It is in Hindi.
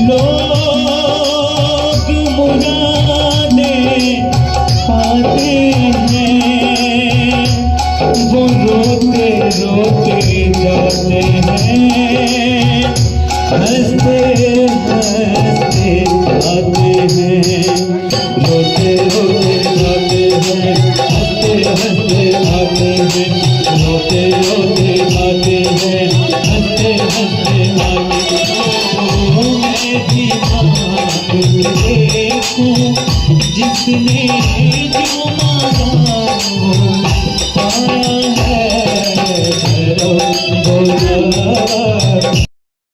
लोग मुरादें पाते हैं, वो रोते रोते जाते हैं, हंसते हंसते आते हैं, रोते रोते जाते हैं, हंसते हंसते आते हैं, रोते रोते जाते हैं, हंसते हंसते आते हैं। मैं भी देखूं जिसने जो मांगा वो पाया है।